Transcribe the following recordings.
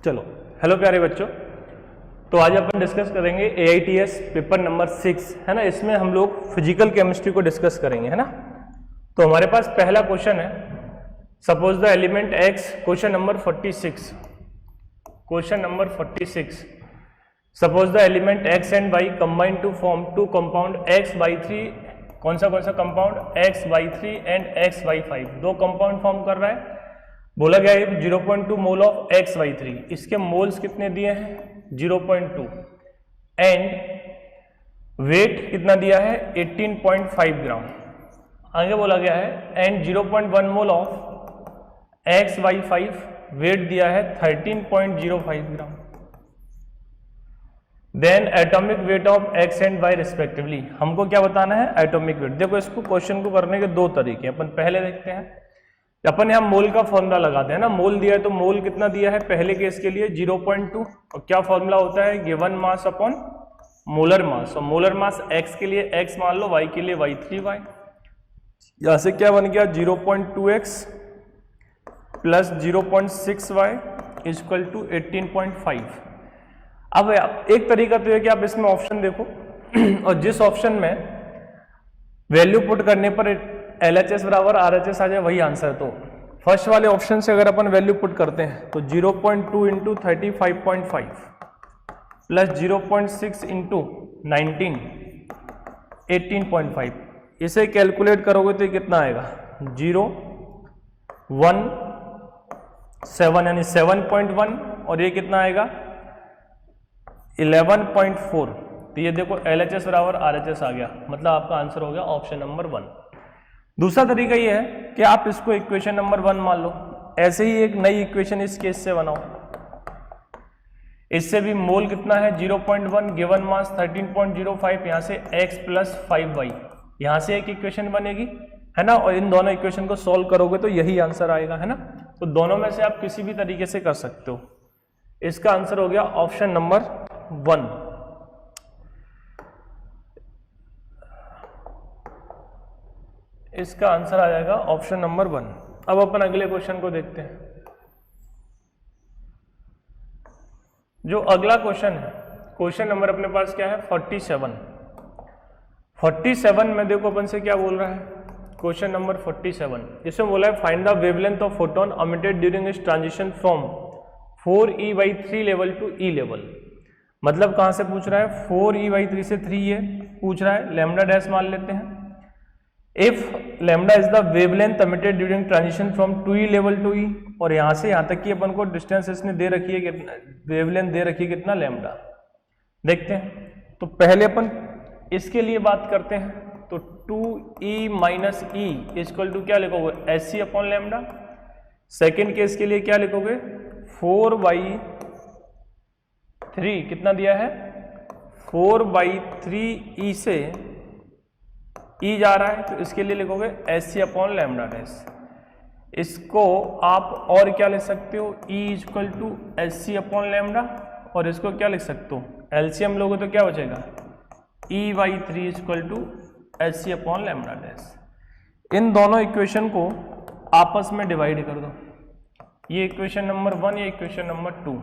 चलो, हेलो प्यारे बच्चों। तो आज अपन डिस्कस करेंगे AITS पेपर नंबर 6 है ना। इसमें हम लोग फिजिकल केमिस्ट्री को डिस्कस करेंगे है ना। तो हमारे पास पहला क्वेश्चन है, suppose the element X, question number 46। Question number 46, suppose the element X and Y combine to form two compound XY3। कौन सा कंपाउंड? XY3 and XY5। दो कंपाउंड फॉर्म कर रहा है। बोला गया है 0.2 मोल ऑफ XY3। इसके मोल्स कितने दिए हैं? 0.2 एंड वेट कितना दिया है? 18.5 ग्राम। आगे बोला गया है and 0.1 mole of XY5, wait दिया है 13.05 gram. Then atomic weight of X and Y respectively. हमको क्या बताना है? Atomic weight. देखो, इसको क्वेश्चन को करने के दो तरीके। अपन पहले देखते हैं, अपन यहाँ मोल का फॉर्मूला लगाते हैं ना। मोल दिया है तो मोल कितना दिया है पहले केस के लिए? 0.2। और क्या फॉर्मूला होता है? Given mass upon molar mass. और मोलर मास X के लिए X मान लो, Y के लिए Y3Y। यहां से क्या बन गया? 0.2X plus 0.6Y equal to 18.5। अब एक तरीका तो है कि आप इसमें ऑप्शन देखो और जिस ऑप्शन में वैल्यू पुट करने पर LHS बराबर RHS आ जाए वही आंसर। तो फर्स्ट वाले ऑप्शन से अगर अपन वैल्यू पुट करते हैं तो 0.2 इंटू 35.5 प्लस 0.6 इंटू 19 18.5, इसे कैलकुलेट करोगे तो ये कितना आएगा? 0.17 यानी 7.1 और ये कितना आएगा? 11.4। तो ये देखो LHS बराबर RHS आ गया, मतलब आपका आंसर हो गया ऑप्शन नंबर 1। दूसरा तरीका ये है कि आप इसको इक्वेशन नंबर 1 मान लो। ऐसे ही एक नई इक्वेशन इस केस से बनाओ। इससे भी मोल कितना है? 0.1, गिवन मास 13.05, यहाँ से X प्लस 5Y, यहाँ से एक इक्वेशन बनेगी है ना। और इन दोनों इक्वेशन को सॉल्व करोगे तो यही आंसर आएगा है ना। तो दोनों में से आप किसी भी तरीके से कर सकते हो। इसका आंसर हो गया ऑप्शन नंबर 1। इसका आंसर आ जाएगा ऑप्शन नंबर 1। अब अपन अगले क्वेश्चन को देखते हैं। जो अगला क्वेश्चन है, क्वेश्चन नंबर अपने पास क्या है? 47। 47 में देखो अपन से क्या बोल रहा है? क्वेश्चन नंबर 47, इसमें बोला है find the wavelength of photon emitted during its transition from 4E/3 level to E level. मतलब कहां से पूछ रहा है? 4E/3 से 3E पूछ रहा है। लैम्डा डैश मान लेते हैं। If lambda is the wavelength emitted during transition from 2E level to E, और यहां से यहां तक की अपन को डिस्टेंस इसने दे रखी है कितना? वेवलेंथ दे रखी है कितना? लैम्डा। देखते हैं। तो पहले अपन इसके लिए बात करते हैं। तो 2E minus E equal to क्या लिखोगे? SC upon lambda. Second case के लिए क्या लिखोगे? 4/3 कितना दिया है? 4/3E से E जा रहा है तो इसके लिए लिखोगे SC अपॉन लैम्डा डैश। इसको आप और क्या लिख सकते हो? E equal to SC upon lambda. और इसको क्या लिख सकते हो? LCM लोगे तो क्या बचेगा? E/3 equal to SC upon lambda dash. इन दोनों इक्वेशन को आपस में डिवाइड कर दो। ये इक्वेशन नंबर 1, ये इक्वेशन नंबर 2।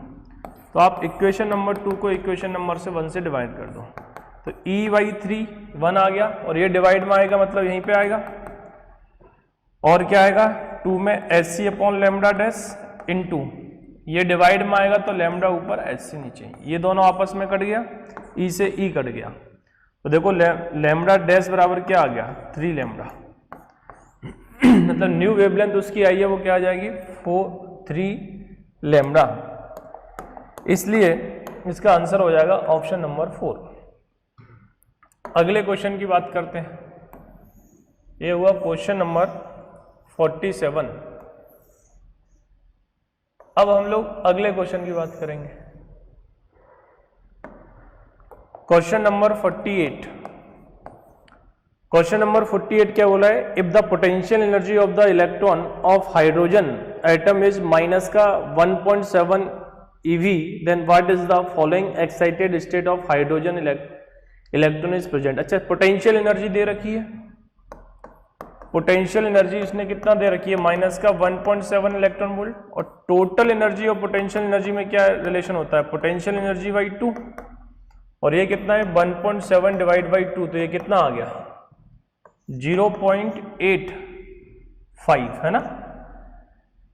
तो आप इक्वेशन नंबर 2 को इक्वेशन नंबर 1 से डिवाइड कर दो। तो E/3 1 आ गया और ये डिवाइड में आएगा, मतलब यहीं पे आएगा। और क्या आएगा? 2 में SC upon lambda dash into, ये डिवाइड में आएगा तो लैम्डा ऊपर SC नीचे। ये दोनों आपस में कट गया, E से E कट गया। तो देखो लैम्डा डैश बराबर क्या आ गया? 3 लैम्डा। मतलब न्यू वेवलेंथ उसकी आई है, वो क्या आ जाएगी? 3 लैम्डा। इसलिए इसका आंसर हो जाएगा ऑप्शन नंबर 4। अगले क्वेश्चन की बात करते हैं। ये हुआ क्वेश्चन नंबर 47। अब हम लोग अगले क्वेश्चन की बात करेंगे। Question number 48। क्वेश्चन नंबर 48 क्या बोला है? If the potential energy of the electron of hydrogen atom is minus का 1.7 eV, then what is the following excited state of hydrogen electron is present. अच्छा, पोटेंशियल एनर्जी दे रखी है। Potential energy इसने कितना दे रखी है, माइनस का 1.7 इलेक्ट्रॉन वोल्ट, और टोटल एनर्जी और पोटेंशियल एनर्जी में क्या रिलेशन होता है, पोटेंशियल एनर्जी बाई 2, और ये कितना है 1.7 डिवाइड बाई 2, तो ये कितना आ गया 0.85 है ना,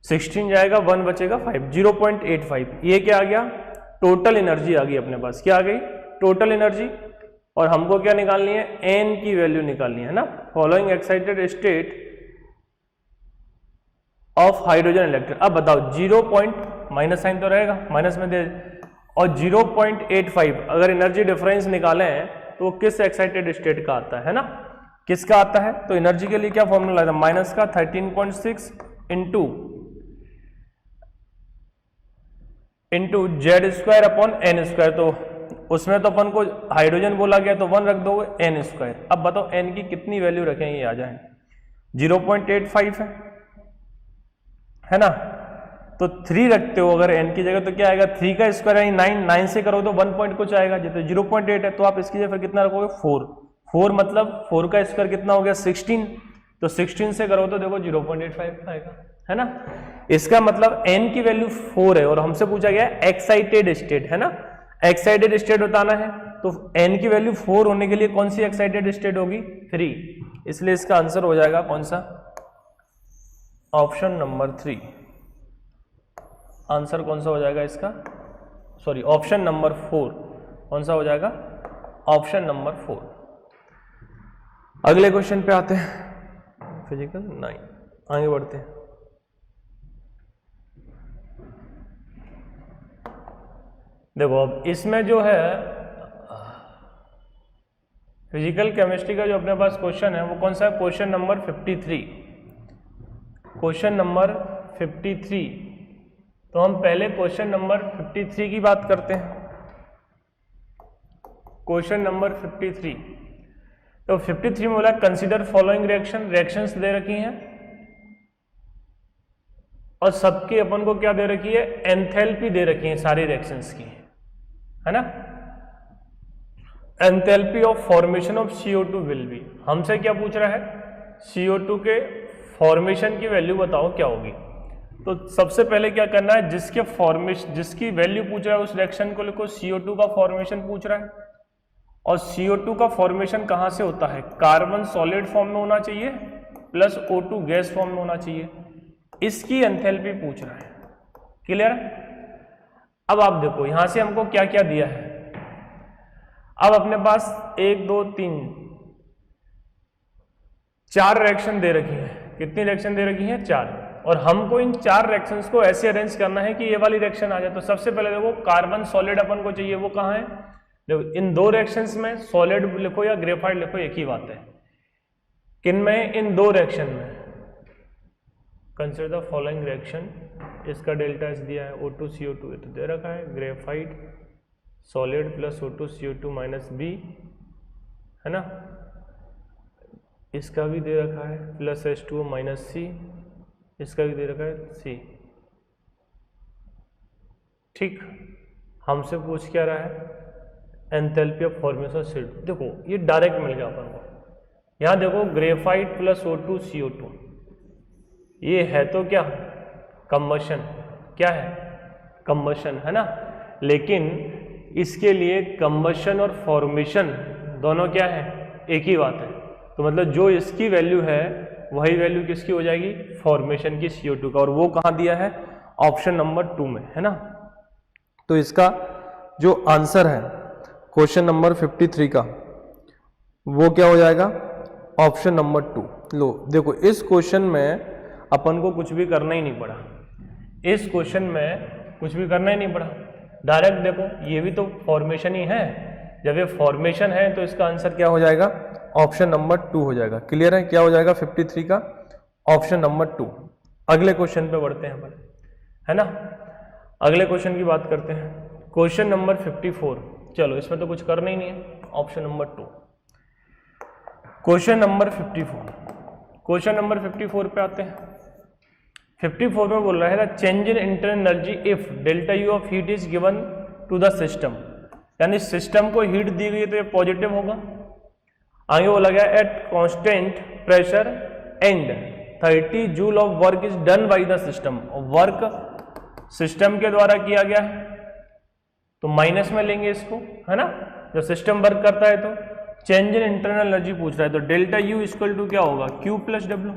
16 जाएगा 1 बचेगा 5, 0.85, ये क्या आ गया टोटल एनर्जी आ गई अपने पास, क्या आ गई टोटल एनर्जी, और हमको क्या निकालनी है, एन की वैल्यू निकालनी है ना, following excited state of hydrogen electron. अब बताओ 0. माइनस साइन तो रहेगा, माइनस में दे, और 0.85 अगर एनर्जी डिफरेंस निकाले हैं तो वो किस एक्साइटेड स्टेट का आता है ना, किसका आता है, तो एनर्जी के लिए क्या फॉर्मूला था, माइनस का 13.6 into Z square upon N square, तो उसमें तो अपन को हाइड्रोजन बोला गया तो 1 रख दोगे, एन स्क्वायर। अब बताओ एन की कितनी वैल्यू रखें ये आ जाए, 0.85 है ना, तो 3 रखते हो अगर n की जगह तो क्या आएगा 3 का स्क्वायर यानी 9 से करो तो 1 पॉइंट कुछ आएगा, जितने 0.8 है तो आप इसकी जगह फिर कितना रखोगे 4 मतलब 4 का स्क्वायर कितना हो गया 16, तो 16 से करो तो देखो 0.85 आएगा, है ना। इसका मतलब n की वैल्यू 4 है और हमसे पूछा गया एक्साइटेड स्टेट, है ना, एक्साइटेड स्टेट बताना है, तो n की वैल्यू 4 होने के लिए कौन सी एक्साइटेड स्टेट होगी 3, इसलिए इसका आंसर हो जाएगा कौन सा, ऑप्शन नंबर 3। आंसर कौन सा हो जाएगा इसका, सॉरी ऑप्शन नंबर 4, कौन सा हो जाएगा, ऑप्शन नंबर 4। अगले क्वेश्चन पे आते हैं, फिजिकल 9, आगे बढ़ते हैं। देखो अब इसमें जो है फिजिकल केमिस्ट्री का जो अपने पास क्वेश्चन है वो कौन सा है, क्वेश्चन नंबर 53, क्वेश्चन नंबर 53। तो हम पहले क्वेश्चन नंबर 53 की बात करते हैं, क्वेश्चन नंबर 53। तो 53 में बोला कंसीडर फॉलोइंग रिएक्शन, रिएक्शंस दे रखी हैं और सबकी अपन को क्या दे रखी है, एंथैल्पी दे रखी है सारी रिएक्शंस की, है ना। Enthalpy of formation of CO2 will be, हमसे क्या पूछ रहा है, CO2 के फॉर्मेशन की वैल्यू बताओ क्या होगी। तो सबसे पहले क्या करना है, जिसके फॉर्मेशन जिसकी वैल्यू पूछ रहा है उस रिएक्शन को लिखो, CO2 का फॉर्मेशन पूछ रहा है, और CO2 का फॉर्मेशन कहां से होता है, कार्बन सॉलिड फॉर्म में होना चाहिए प्लस O2 गैस फॉर्म में होना चाहिए, इसकी एंथैल्पी पूछ रहा है, क्लियर। अब आप देखो यहां से हमको क्या क्या दिया है, अब अपने पास 1 2 3 4 रिएक्शन दे रखी है, कितनी रिएक्शन दे रखी है 4, और हमको इन 4 रिएक्शंस को ऐसे अरेंज करना है कि ये वाली रिएक्शन आ जाए। तो सबसे पहले देखो कार्बन सॉलिड अपन को चाहिए, वो कहाँ है, देखो इन 2 रिएक्शंस में सॉलिड लिखो या ग्रेफाइट लिखो एक ही बात है, किन में, इन 2 रिएक्शन में। कंसिडर द फॉलोइंग रिएक्शन, इसका डेल्टा एस दिया है, O2 CO2 तो दे रखा है, graphite solid plus O2 CO2 minus B, है ना, इसका भी दे रखा है प्लस H2O माइनस C, इसका भी दे रखा है C, ठीक। हमसे पूछ क्या रहा है, एंथैल्पी ऑफ फॉर्मेशन सीड। देखो ये डायरेक्ट मिल गया अपन को, यहाँ देखो ग्रेफाइट प्लस O2 CO2, ये है तो क्या कंबशन, क्या है कंबशन, है ना, लेकिन इसके लिए कंबशन और फॉर्मेशन दोनों क्या है, एक ही बात है। तो मतलब जो इसकी वैल्यू है वही वैल्यू किसकी हो जाएगी, फॉर्मेशन की CO2 का, और वो कहाँ दिया है, ऑप्शन नंबर 2 में, है ना। तो इसका जो आंसर है क्वेश्चन नंबर 53 का वो क्या हो जाएगा, ऑप्शन नंबर 2। लो देखो इस क्वेश्चन में अपन को कुछ भी करना ही नहीं पड़ा, इस क्वेश्चन में कुछ भी करना ही नहीं पड़ा, डायरेक्ट देखो ये भी तो फॉर्मेशन ही है, जब ये फॉर्मेशन है तो इसका आंसर क्या हो जाएगा, ऑप्शन नंबर 2 हो जाएगा, क्लियर है, क्या हो जाएगा 53 का ऑप्शन नंबर 2। अगले क्वेश्चन पे बढ़ते हैं अपन, है ना, अगले क्वेश्चन की बात करते हैं, क्वेश्चन नंबर 54। चलो इसमें तो कुछ करना ही नहीं है, option number 2। Question number 54, question number 54 पे आते हैं। 54 में बोल रहा है change in internal energy if delta U of heat is given to the system, यानी सिस्टम को हीट दी गई तो ये पॉजिटिव होगा। आगे बोला गया at constant pressure and 30 joule of work is done by the system, और वर्क सिस्टम के द्वारा किया गया है तो माइनस में लेंगे इसको, है ना, जब सिस्टम वर्क करता है तो चेंज इन इंटरनल एनर्जी पूछ रहा है तो डेल्टा यू इक्वल टू क्या होगा, क्यू प्लस डब्ल्यू,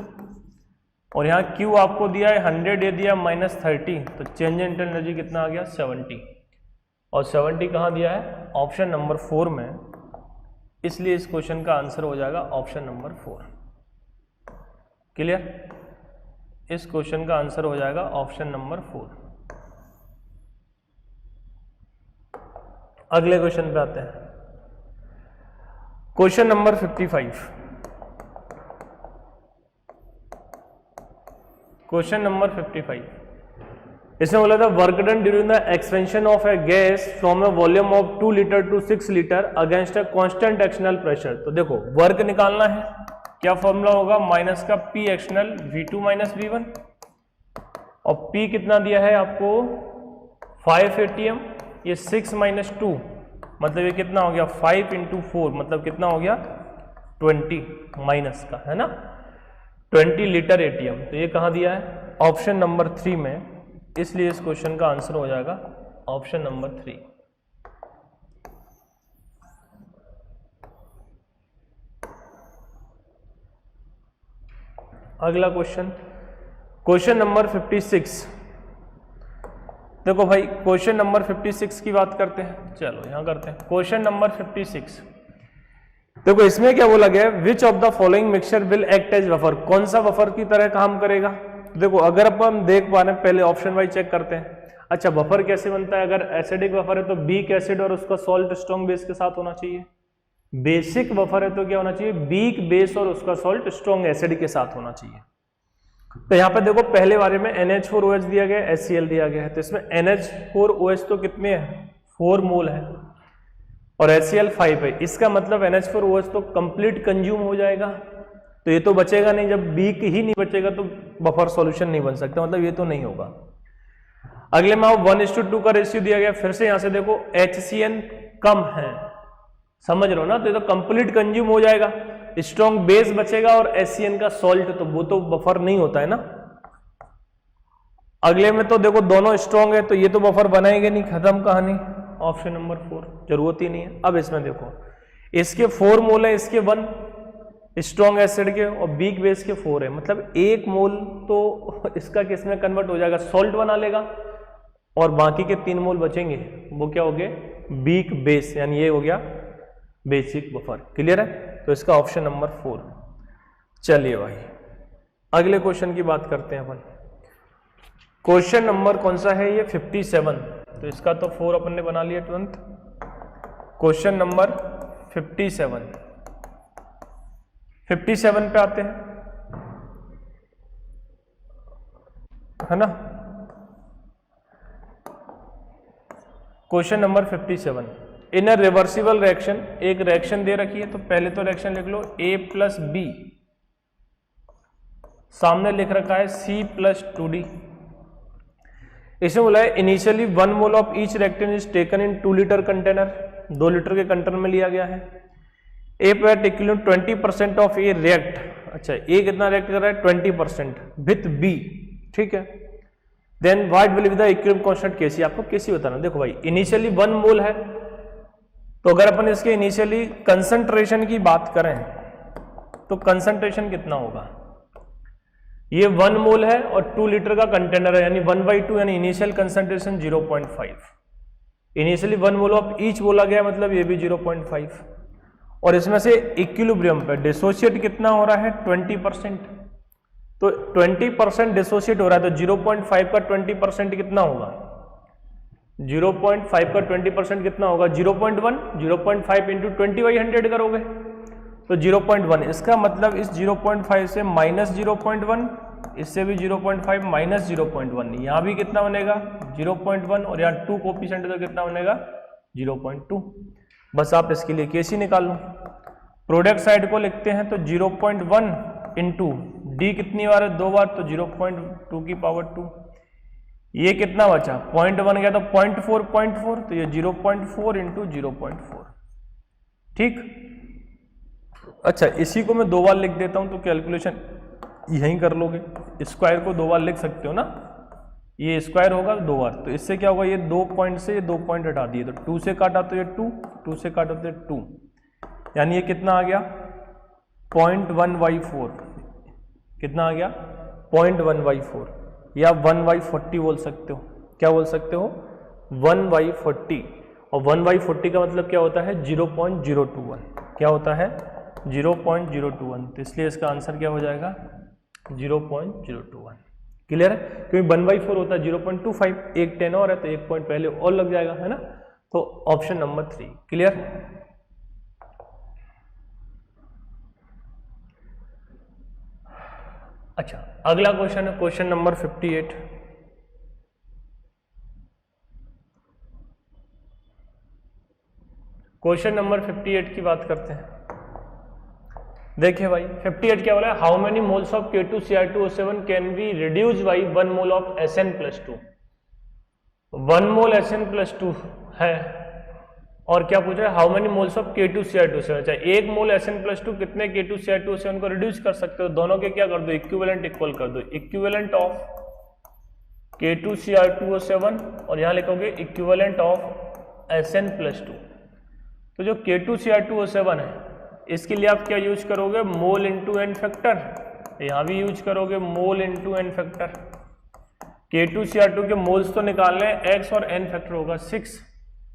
और यहाँ क्यू आपको दिया है 100, दे दिया माइनस 30, तो चेंज इन इंटरनल एनर्जी कितना आ गया 70, और 70 कहाँ दिया है, ऑप्शन नंबर 4 में, इसलिए इस क्वेश्चन का आंसर हो जाएगा ऑप्शन नंबर 4। क्लियर, इस क्वेश्चन का आंसर हो जाएगा ऑप्शन नंबर 4। अगले क्वेश्चन पे आते हैं, क्वेश्चन नंबर 55। क्वेश्चन नंबर 55, इसमें बोला था work done during the expansion of a gas from a volume of 2 litre to 6 litre against a constant external pressure. तो देखो वर्क निकालना है, क्या फॉर्मूला होगा, माइनस का P external V2 minus V1, और P कितना दिया है आपको 5 ATM, ये 6 माइनस 2 मतलब ये कितना हो गया 5 इंटू 4 मतलब कितना हो गया 20 माइनस का, है ना, 20 लीटर ATM। तो ये कहाँ दिया है, ऑप्शन नंबर 3 में, इसलिए इस क्वेश्चन का आंसर हो जाएगा ऑप्शन नंबर 3। अगला क्वेश्चन, क्वेश्चन नंबर 56। देखो भाई क्वेश्चन नंबर 56 की बात करते हैं, चलो यहां करते हैं क्वेश्चन नंबर 56। देखो इसमें क्या बोला गया है, which of the following mixture will act as buffer, कौन सा बफर की तरह काम करेगा। देखो अगर अपन देख पा रहे हैं, पहले ऑप्शन वाइज चेक करते हैं। अच्छा बफर कैसे बनता है, अगर एसिडिक बफर है तो वीक एसिड और उसका सॉल्ट स्ट्रॉन्ग बेस के साथ होना चाहिए। बेसिक बफर है तो क्या होना चाहिए, वीक बेस और उसका सॉल्ट स्ट्रॉन्ग एसिड के साथ होना चाहिए। तो यहाँ पे देखो पहले बारे में NH4OH दिया गया है, HCl दिया गया है, तो इसमें NH4OH तो कितने हैं 4 मोल है और HCl 5 है, इसका मतलब NH4OH तो कंप्लीट कंज्यूम हो जाएगा, तो ये तो बचेगा नहीं, जब वीक ही नहीं बचेगा तो बफर सॉल्यूशन नहीं बन सकता, मतलब ये तो नहीं होगा। अगले में 1:2 का रेशियो दिया गया, फिर से यहां से देखो HCN कम है, समझ रहे हो ना, तो ये तो कंप्लीट कंज्यूम हो जाएगा, स्ट्रॉन्ग बेस बचेगा और HCN का सॉल्ट, तो वो तो बफर नहीं होता है ना। अगले में तो देखो दोनों स्ट्रॉन्ग है तो ये तो बफर बनाएंगे नहीं, खत्म कहानी, ऑप्शन नंबर 4, जरूरत ही नहीं है। अब इसमें देखो इसके 4 मोल है, इसके 1 स्ट्रॉन्ग एसिड के और वीक बेस के 4 है, मतलब 1 मोल तो इसका किस में कन्वर्ट हो जाएगा, सॉल्ट बना लेगा, और बाकी के 3 मोल बचेंगे वो क्या हो गए, वीक बेस, यानी ये हो गया बेसिक बफर। क्लियर है, तो इसका ऑप्शन नंबर 4। चलिए भाई अगले क्वेश्चन की बात करते हैं अपन। क्वेश्चन नंबर कौन सा है ये 57, तो इसका तो 4 अपन ने बना लिया तुरंत। क्वेश्चन नंबर 57 पे आते हैं, है ना। Question number 57, in a reversible reaction, एक रिएक्शन दे रखी है, तो पहले तो रिएक्शन लिख लो A + B, सामने लिख रखा है C + 2D। इसमें बोला है initially 1 mole of each reactant is taken in 2 litre container, 2 litre के कंटेनर में लिया गया है। A particular 20% of A react, अच्छा A कितना रिएक्ट कर रहा है 20% विथ B, ठीक है। Then what will be the equilibrium constant Kc, आपको Kc बताना। देखो भाई इनिशियली 1 मोल है, तो अगर अपन इसके इनिशियली कंसंट्रेशन की बात करें तो कंसंट्रेशन कितना होगा, ये 1 मोल है और 2 लीटर का कंटेनर है, यानी 1/2, यानी initial concentration 0.5। Initially 1 mole of each बोला गया, मतलब ये भी 0.5, और इसमें से इक्विलिब्रियम पे डिसोशिएट कितना हो रहा है 20%, तो 20% डिसोशिएट हो रहा है, तो 0.5 का 20% कितना होगा, 0.5 का 20% कितना होगा 0.1, 0.5 इंटू 20/100 करोगे तो 0.1, इसका मतलब इस 0.5 से -0.1, इससे भी 0.5 माइनस 0.1, यहाँ भी कितना बनेगा 0.1, और यहाँ 2 कोफिशिएंट तो कितना बनेगा 0.2। बस आप इसके लिए Kc निकाल लो। प्रोडक्ट साइड को लिखते हैं तो 0.1 इंटू डी कितनी बार है 2 बार, तो 0.2 की पावर 2, ये कितना बचा 0.1 गया तो 0.4, तो ये 0.4 इंटू 0.4, ठीक। अच्छा इसी को मैं 2 बार लिख देता हूं तो कैलकुलेशन यहीं कर लोगे, स्क्वायर को 2 बार लिख सकते हो ना, ये स्क्वायर होगा 2 बार, तो इससे क्या होगा, ये 2 पॉइंट से ये 2 पॉइंट हटा दिए, तो 2 से काटा तो ये 2, 2 से काटा तो ये 2, यानी ये कितना आ गया 0.1/4, कितना आ गया 0.1/4, या 1/40 बोल सकते हो, क्या बोल सकते हो 1/40, और 1/40 का मतलब क्या होता है 0.021, क्या होता है 0.021, तो इसलिए इसका आंसर क्या हो जाएगा 0.021। क्लियर है, क्योंकि 1/4 होता है 0.25, एक 10 और है तो एक पॉइंट पहले और लग जाएगा, है ना, तो ऑप्शन नंबर 3 क्लियर। अच्छा, अगला क्वेश्चन है क्वेश्चन नंबर 58। क्वेश्चन नंबर 58 की बात करते हैं। देखिए भाई 58 क्या बोला है, how many moles of K2Cr2O7 can be reduce by 1 mole of Sn+2। 1 mole Sn+2 है, और क्या पूछ रहा है how many moles of K2Cr2O7, अच्छा 1 मोल Sn+2 कितने K2Cr2O7 को रिड्यूस कर सकते हो, दोनों के क्या कर दो इक्विवेलेंट इक्वल कर दो, इक्विवेलेंट ऑफ K2Cr2O7 और यहां लिखोगे इक्विवेलेंट ऑफ Sn+2। तो जो K2Cr2O7 है इसके लिए आप क्या यूज करोगे, मोल इंटू एन फैक्टर, यहां भी यूज करोगे mole into N factor. K2Cr2 के मोल्स तो निकालने हैं, x और n फैक्टर होगा 6,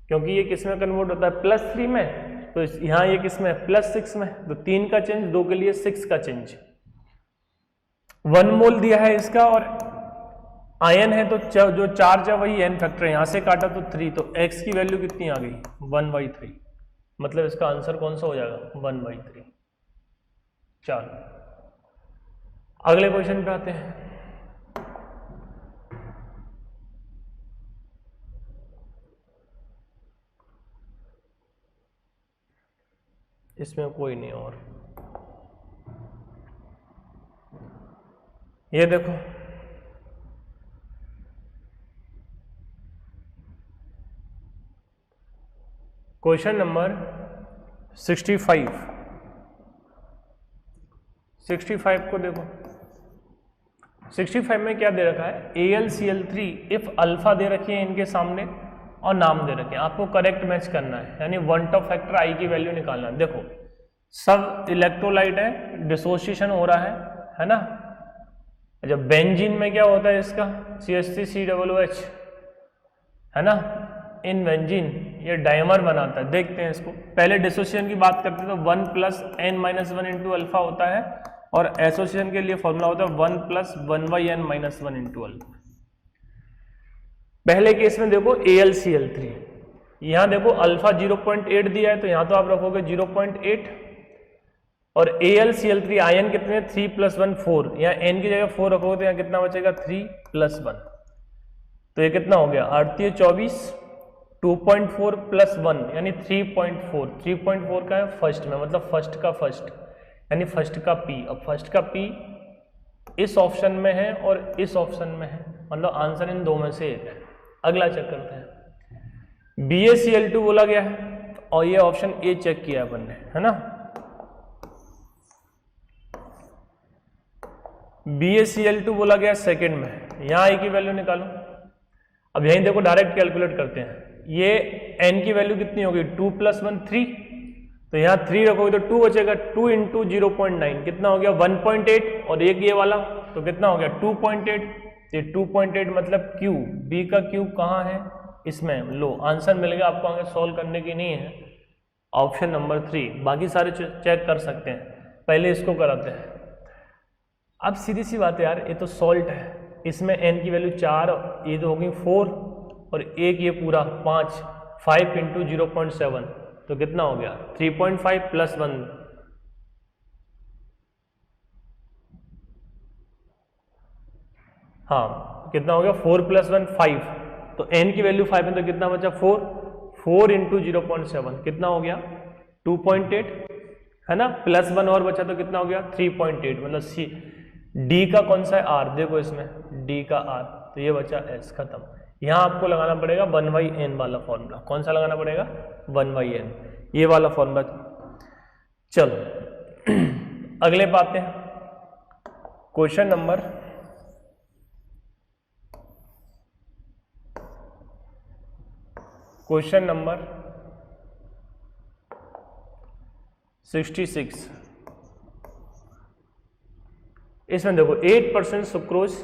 क्योंकि ये किस में कन्वर्ट होता है +3 में, तो यहाँ ये किस में +6 में, तो 3 का चेंज, 2 के लिए 6 का चेंज। 1 मोल दिया है इसका और आयन है, तो जो चार्ज है वही n फैक्टर है, यहाँ से काटा तो 3, तो x की वैल्यू कितनी आ गई 1/3, मतलब इसका आंसर कौन सा हो जाएगा 1/3। चलो अगले क्वेश्चन पे आते हैं। इसमें कोई नहीं, और ये देखो क्वेश्चन नंबर 65 को देखो, 65 में क्या दे रखा है, AlCl3 इफ अल्फा दे रखी है इनके सामने और नाम दे रखे हैं, आपको करेक्ट मैच करना है, यानी 1 टॉप फैक्टर आई की वैल्यू निकालना है। देखो सब इलेक्ट्रोलाइट है, डिसोसिएशन हो रहा है ना, जब बेंजीन में क्या होता है इसका CH3COOH, है ना, इन बेंजीन ये डाइमर बनाता है, देखते हैं इसको, पहले डिसोसिएशन की बात करते हैं तो 1 + n-1 इंटू अल्फा होता है, और एसोसिएशन के लिए फॉर्मूला होता है 1 + 1/n-1 इंटू अल्फा। पहले केस में देखो AlCl3, यहां देखो अल्फा 0.8 दिया है, तो यहां तो आप रखोगे 0.8, और AlCl3 आयन कितने 3 + 1 4, यहाँ n की जगह 4 रखोगे तो यहाँ कितना बचेगा 3 + 1, तो ये कितना हो गया 8 × 24, 2.4 + 1 यानी 3.4, 3.4 का है फर्स्ट में, मतलब फर्स्ट का फर्स्ट, यानी फर्स्ट का P, अब फर्स्ट का P इस ऑप्शन में है और इस ऑप्शन में है, मतलब आंसर इन दो में से एक है। अगला चेक करते हैं, BaCl2 बोला गया है और ये ऑप्शन ए चेक किया अपन ने, है ना, BaCl2 बोला गया सेकंड में, यहां ए की वैल्यू निकालो। अब यहीं देखो डायरेक्ट कैलकुलेट करते हैं, ये n की वैल्यू कितनी होगी 2 + 1 3, तो यहाँ 3 रखोगे तो 2 बचेगा, 2 × 0.9 कितना हो गया 1.8, और एक ये वाला तो कितना हो गया 2.8, ये 2.8 मतलब Q, B का Q कहाँ है इसमें, लो आंसर मिल गया आपको, आगे सॉल्व करने की नहीं है, ऑप्शन नंबर 3, बाकी सारे चेक कर सकते हैं, पहले इसको कराते हैं। अब सीधी सी बात है यार, ये तो सॉल्ट है, इसमें n की वैल्यू 4, ये तो होगी 4, और एक ये पूरा 5, 5 × 0.7 तो कितना हो गया 3.5 + 1, हाँ कितना हो गया 4 + 1 5, तो n की वैल्यू 5 है तो कितना बचा 4, 4 × 0.7 कितना हो गया 2.8, है ना, +1 और बचा तो कितना हो गया 3.8, मतलब सी D का कौन सा है R, देखो इसमें D का R, तो ये बचा S, खत्म। यहाँ आपको लगाना पड़ेगा 1/n वाला फॉर्मूला, कौन सा लगाना पड़ेगा 1/n, ये वाला फॉर्मूला। चलो अगले पे आते हैं, क्वेश्चन नंबर 66। इसमें देखो 8% sucrose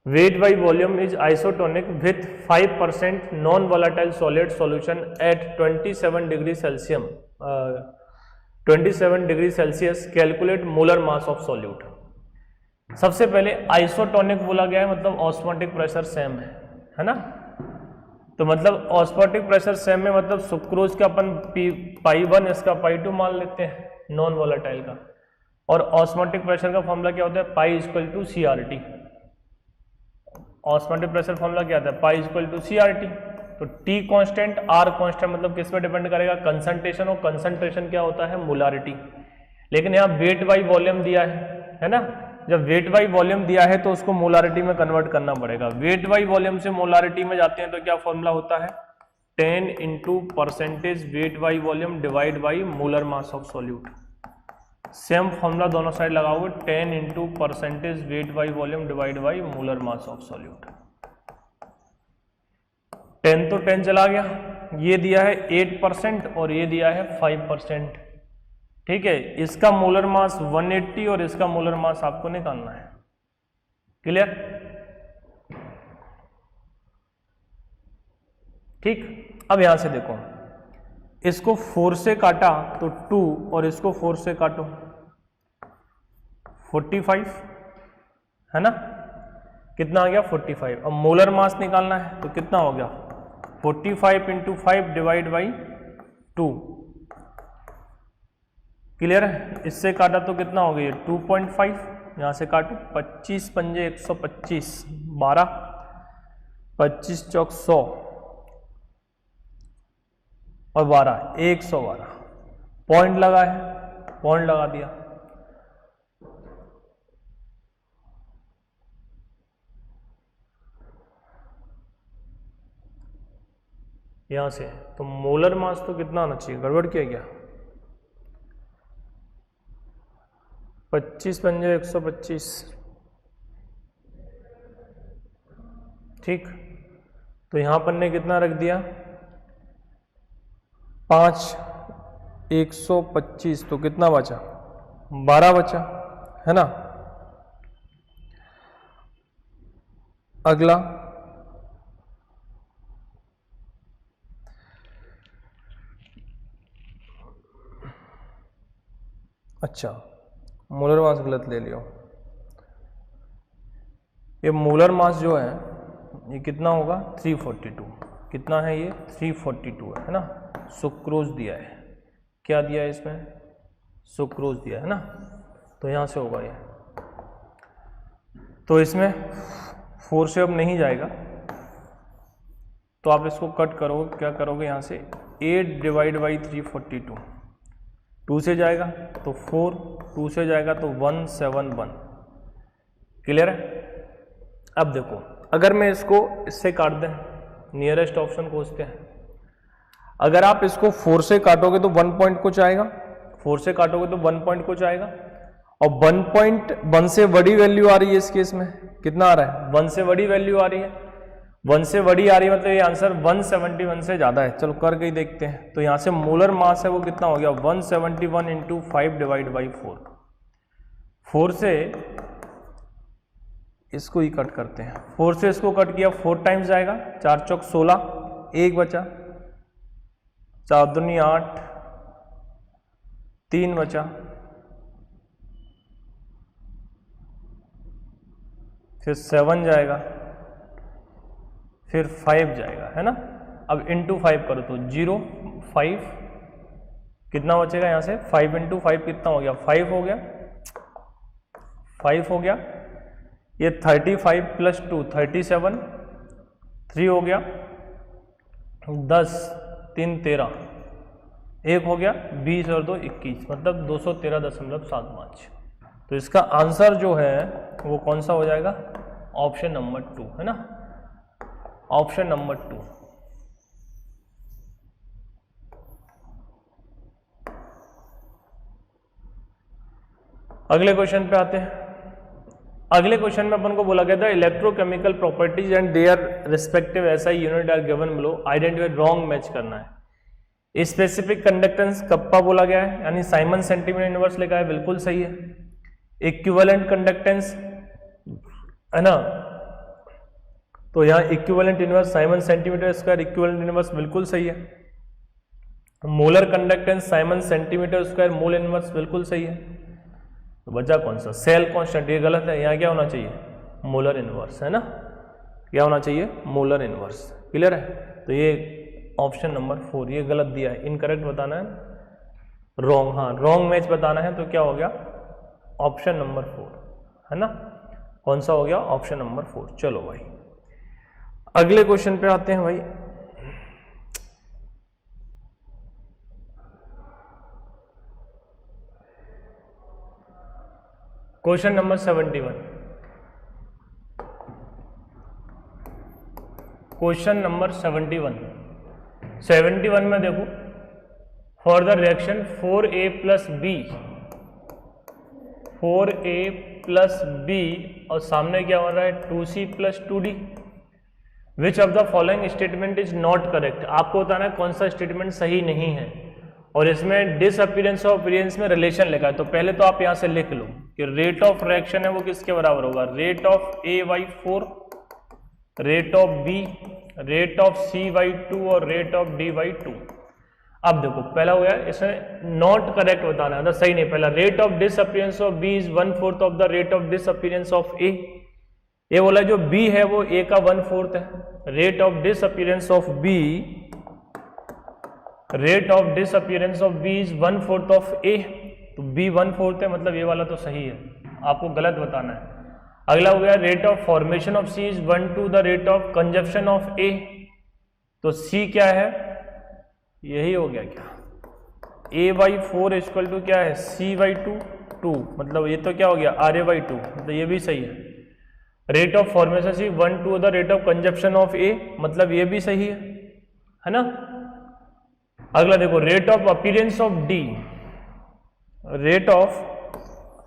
weight by volume is isotonic with 5% non volatile solid solution at 27 degree Celsius 27 degree Celsius calculate molar mass of solute. सबसे पहले आइसोटोनिक बोला गया है, मतलब ऑस्मोटिक प्रेशर सेम है ना। तो मतलब ऑस्मोटिक प्रेशर सेम में मतलब सुक्रोज का अपन पाई1 इसका पाई2 मान लेते हैं नॉन वोलेटाइल का, और ऑस्मोटिक प्रेशर का फॉर्मूला क्या होता है, pi equal to CRT। Osmotic pressure formula क्या आता है, पाई इक्वल टू CRT। तो T कांस्टेंट, R कांस्टेंट, मतलब किस पे डिपेंड करेगा, कंसंट्रेशन, और कंसंट्रेशन क्या होता है, मोलारिटी। लेकिन यहाँ वेट बाई वॉल्यूम दिया है ना। जब वेट बाई वॉल्यूम दिया है तो उसको मोलारिटी में कन्वर्ट करना पड़ेगा। वेट बाई वॉल्यूम से मोलारिटी में जाते हैं तो क्या फॉर्मूला होता है, 10 into percentage wait by volume divide by molar mass of solute. Same formula दोनों साइड लगाओगे, 10 into percentage wait by volume divide by molar mass of solute. 10 तो 10 चला गया, ये दिया है 8% और ये दिया है 5%। ठीक है, इसका मोलर मास 180 और इसका मोलर मास आपको निकालना है। क्लियर? ठीक, अब यहां से देखो, इसको 4 से काटा तो 2 और इसको 4 से काटो 45 है ना। कितना आ गया, 45। अब मोलर मास निकालना है तो कितना हो गया, 45 इंटू 5 डिवाइड बाई 2। क्लियर है? इससे काटा तो कितना हो गया, 2.5। यहां से काटो, 25 पंजे 125, 12, 25 चौक 100 और 12 112। पॉइंट लगा है, पॉइंट लगा दिया। यहां से तो मोलर मास तो कितना आना चाहिए, गड़बड़ किया गया, 25 पंजे 125। ठीक, तो यहां पर ने कितना रख दिया, 5 125, तो कितना बचा, 12 बचा है ना। अगला अच्छा, मोलर मास गलत ले लियो। ये मोलर मास जो है ये कितना होगा, 342। कितना है ये, 342 है ना। सुक्रोज दिया है, क्या दिया है इसमें, सुक्रोज दिया है ना। तो यहां से होगा ये, तो इसमें 4 से अब नहीं जाएगा, तो आप इसको कट करोगे, क्या करोगे, यहां से 8 डिवाइड बाई 342, 2 से जाएगा तो 4, 2 से जाएगा तो 171। क्लियर है? अब देखो, अगर मैं इसको इससे काट दें, नियरेस्ट ऑप्शन खोजते हैं। अगर आप इसको 4 से काटोगे तो 1 पॉइंट कुछ आएगा, 4 से काटोगे तो 1 पॉइंट कुछ आएगा, और 1.1 से बड़ी वैल्यू आ रही है इस केस में, कितना आ रहा है, 1 से बड़ी वैल्यू आ रही है, 1 से बड़ी आ रही है, मतलब ये आंसर 171 से ज्यादा है। चलो करके ही देखते हैं। तो यहां से मोलर मास है वो कितना हो गया, 171 इंटू 5 डिवाइड बाई 4। 4 से इसको ही कट करते हैं, 4 से इसको कट किया, 4 टाइम्स जाएगा, 4 चौक 16, 1 बचा, 4 दूनी 8, 3 बचा, फिर 7 जाएगा, फिर 5 जाएगा, है ना। अब इंटू 5 करो तो 0, 5, कितना बचेगा यहाँ से, 5 इंटू 5 कितना हो गया, 5 हो गया, 5 हो गया। ये 35 प्लस 2 37, 3 हो गया, 10, 3 13, 1 हो गया, 20 और 2 21, मतलब 213.75। तो इसका आंसर जो है वो कौन सा हो जाएगा, ऑप्शन नंबर 2 है ना, ऑप्शन नंबर 2। अगले क्वेश्चन पे आते हैं। अगले क्वेश्चन में अपन को बोला गया था electrochemical properties and their respective SI unit are given below, identify wrong match करना है। स्पेसिफिक कंडक्टेंस कप्पा बोला गया है, यानी साइमन सेंटीमीटर इनवर्स लिखा है, बिल्कुल सही है। इक्विवेलेंट कंडक्टेंस है ना, तो यहाँ equivalent inverse Simon centimetre square equivalent inverse बिल्कुल सही है। Molar conductance Simon centimetre square mole inverse बिल्कुल सही है। तो बचा कौन सा, सेल कांस्टेंट, ये गलत है। यहाँ क्या होना चाहिए, मोलर इनवर्स, है ना, क्या होना चाहिए, मोलर इनवर्स। क्लियर है, तो ये ऑप्शन नंबर 4 ये गलत दिया है, इनकरेक्ट बताना है, रॉन्ग, हाँ रॉन्ग मैच बताना है, तो क्या हो गया ऑप्शन नंबर 4, है ना, कौन सा हो गया ऑप्शन नंबर 4। चलो भाई अगले क्वेश्चन पे आते हैं भाई। क्वेश्चन नंबर 71, क्वेश्चन नंबर 71 में देखो, for the reaction 4a plus B, 4a plus B और सामने क्या हो रहा है 2c plus 2d, which of the following statement is not correct. आपको बताना है कौन सा स्टेटमेंट सही नहीं है, और इसमें डिसअपीयरेंस ऑफ अपीयरेंस में रिलेशन लिखा है। तो पहले तो आप यहां से लिख लो कि रेट ऑफ रिएक्शन है वो किसके बराबर होगा, rate of a by 4, rate of b, rate of c by 2 और रेट ऑफ d बाई 2। अब देखो पहला हो गया, इसमें नॉट करेक्ट बताना है, सही नहीं। पहला rate of disappearance of b is 1/4 of the rate of disappearance of a। ये बोला जो b है वो a का 1/4 है। Rate of disappearance of b, rate of disappearance of b is 1/4 of a, तो b 1/4 है, मतलब ये वाला तो सही है, आपको गलत बताना है। अगला हो गया rate of formation of c is 1/2 the rate of consumption of a, तो c क्या है, यही हो गया क्या, a बाई 4 इक्वल टू क्या है c बाई 2, मतलब ये तो क्या हो गया r a बाई 2, मतलब ये भी सही है। Rate of formation c 1/2 the rate of consumption of a, मतलब ये भी सही है ना। अगला देखो rate of appearance of d, rate of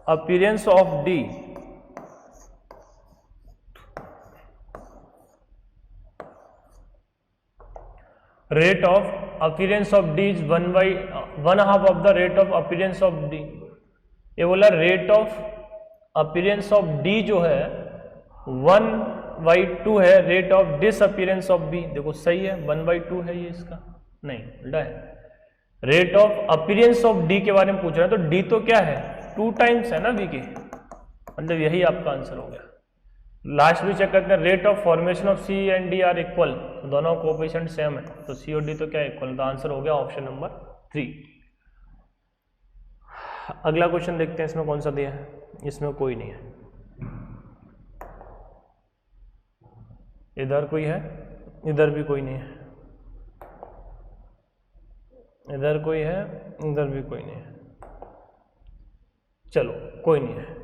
appearance of d, rate of appearance of d is 1/2 of the rate of appearance of d। ये बोला rate of appearance of d जो है 1/2 है rate of disappearance of b। देखो सही है, 1/2 है ये, इसका नहीं उल्टा है। Rate of appearance of D के बारे में पूछ रहा है, तो डी तो क्या है 2 टाइम्स है ना बी के, मतलब यही आपका आंसर हो गया। लास्ट भी चेक करते हैं, rate of formation of C and D are equal, दोनों कोएफिशिएंट सेम है, तो सी और डी तो क्या इक्वल, तो आंसर हो गया ऑप्शन नंबर 3। अगला क्वेश्चन देखते हैं, इसमें कौन सा दिया है, इसमें कोई नहीं है, इधर कोई है, इधर भी कोई नहीं है, इधर कोई है, इधर भी कोई नहीं है, चलो कोई नहीं है।